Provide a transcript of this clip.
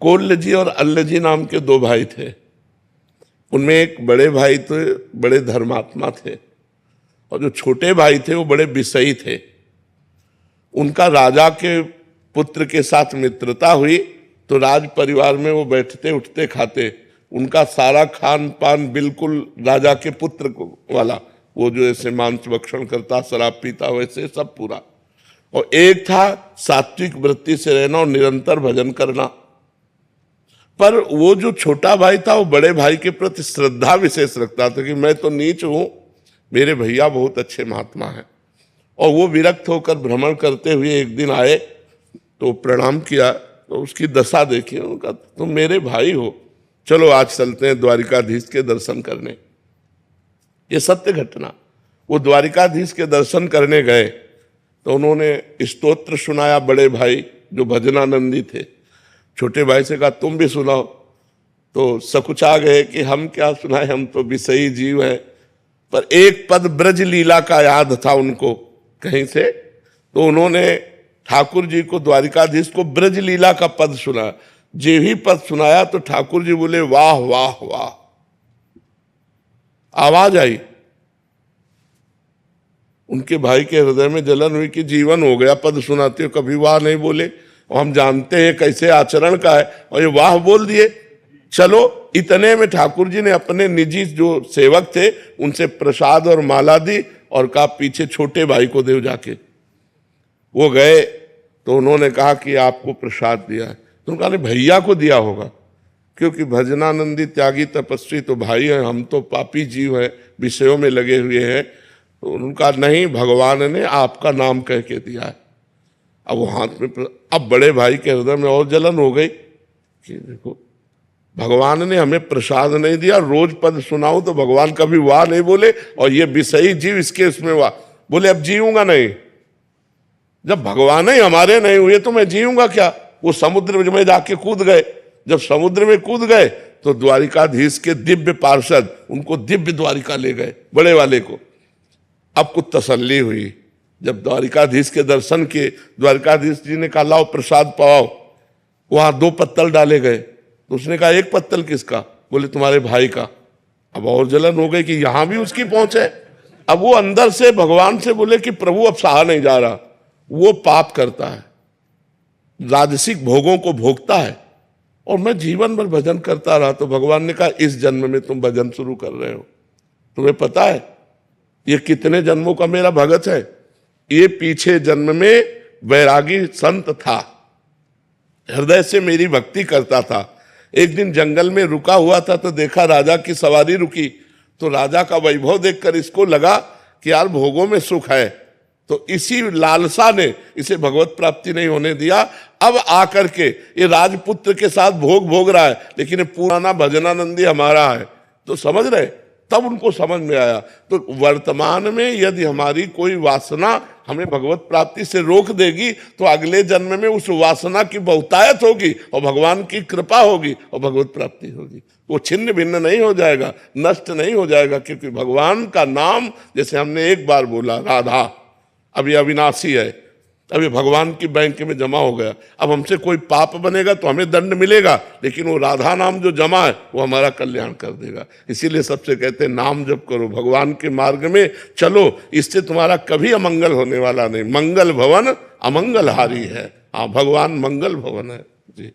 कोल्ल जी और अल्ल जी नाम के दो भाई थे। उनमें एक बड़े भाई तो बड़े धर्मात्मा थे और जो छोटे भाई थे वो बड़े विषयी थे। उनका राजा के पुत्र के साथ मित्रता हुई तो राज परिवार में वो बैठते उठते खाते, उनका सारा खान पान बिल्कुल राजा के पुत्र को वाला, वो जो ऐसे मांस भक्षण करता, शराब पीता, वैसे सब पूरा। और एक था सात्विक वृत्ति से रहना और निरंतर भजन करना। पर वो जो छोटा भाई था वो बड़े भाई के प्रति श्रद्धा विशेष रखता था कि मैं तो नीच हूं, मेरे भैया बहुत अच्छे महात्मा हैं। और वो विरक्त होकर भ्रमण करते हुए एक दिन आए तो प्रणाम किया तो उसकी दशा देखी, उनका तुम मेरे भाई हो, चलो आज चलते हैं द्वारिकाधीश के दर्शन करने। ये सत्य घटना। वो द्वारिकाधीश के दर्शन करने गए तो उन्होंने स्तोत्र सुनाया, बड़े भाई जो भजनानंदी थे। छोटे भाई से कहा तुम भी सुनाओ, तो सकुचा गए कि हम क्या सुनाए, हम तो विषयी जीव हैं। पर एक पद ब्रज लीला का याद था उनको कहीं से, तो उन्होंने ठाकुर जी को, द्वारिकाधीश को ब्रज लीला का पद सुना। जो ही पद सुनाया तो ठाकुर जी बोले वाह वाह वाह, आवाज आई। उनके भाई के हृदय में जलन हुई कि जीवन हो गया, पद सुनाते हो कभी वाह नहीं बोले, और हम जानते हैं कैसे आचरण का है और ये वाह बोल दिए। चलो, इतने में ठाकुर जी ने अपने निजी जो सेवक थे उनसे प्रसाद और माला दी और कहा पीछे छोटे भाई को दे जाके। वो गए तो उन्होंने कहा कि आपको प्रसाद दिया है। तो उन्होंने कहा भैया को दिया होगा, क्योंकि भजनानंदी त्यागी तपस्वी तो भाई हैं, हम तो पापी जीव हैं, विषयों में लगे हुए हैं। तो उनका नहीं, भगवान ने आपका नाम कह के दिया है। अब वो हाथ में, अब बड़े भाई के हृदय में और जलन हो गई कि देखो भगवान ने हमें प्रसाद नहीं दिया, रोज पद सुनाऊं तो भगवान कभी वाह नहीं बोले, और ये विषयी जीव इसके उसमें वाह बोले। अब जीऊंगा नहीं, जब भगवान ही हमारे नहीं हुए तो मैं जीऊंगा क्या। वो समुद्र में जाके कूद गए। जब समुद्र में कूद गए तो द्वारिकाधीश के दिव्य पार्षद उनको दिव्य द्वारिका ले गए, बड़े वाले को। अब कुछ तसल्ली हुई। जब द्वारिकाधीश के दर्शन किए, द्वारिकाधीश जी ने कहा लाओ प्रसाद पाओ। वहां 2 पत्तल डाले गए तो उसने कहा 1 पत्तल किसका, बोले तुम्हारे भाई का। अब और जलन हो गई कि यहां भी उसकी पहुंच है। अब वो अंदर से भगवान से बोले कि प्रभु अब सहा नहीं जा रहा। वो पाप करता है, राजसिक भोगों को भोगता है, और मैं जीवन भर भजन करता रहा। तो भगवान ने कहा इस जन्म में तुम भजन शुरू कर रहे हो, तुम्हें पता है ये कितने जन्मों का मेरा भगत है। ये पीछे जन्म में वैरागी संत था, हृदय से मेरी भक्ति करता था। एक दिन जंगल में रुका हुआ था तो देखा राजा की सवारी रुकी, तो राजा का वैभव देखकर इसको लगा कि यार भोगों में सुख है, तो इसी लालसा ने इसे भगवत प्राप्ति नहीं होने दिया। अब आकर के ये राजपुत्र के साथ भोग भोग रहा है, लेकिन ये पुराना भजनानंदी हमारा है। तो समझ रहे, तब उनको समझ में आया। तो वर्तमान में यदि हमारी कोई वासना हमें भगवत प्राप्ति से रोक देगी तो अगले जन्म में उस वासना की बहुतायत होगी और भगवान की कृपा होगी और भगवत प्राप्ति होगी। वो छिन्न भिन्न नहीं हो जाएगा, नष्ट नहीं हो जाएगा, क्योंकि भगवान का नाम, जैसे हमने एक बार बोला राधा, अब ये अविनाशी है, अब ये भगवान की बैंक में जमा हो गया। अब हमसे कोई पाप बनेगा तो हमें दंड मिलेगा, लेकिन वो राधा नाम जो जमा है वो हमारा कल्याण कर देगा। इसीलिए सबसे कहते हैं नाम जप करो, भगवान के मार्ग में चलो, इससे तुम्हारा कभी अमंगल होने वाला नहीं। मंगल भवन अमंगल हारी है। हाँ, भगवान मंगल भवन है जी।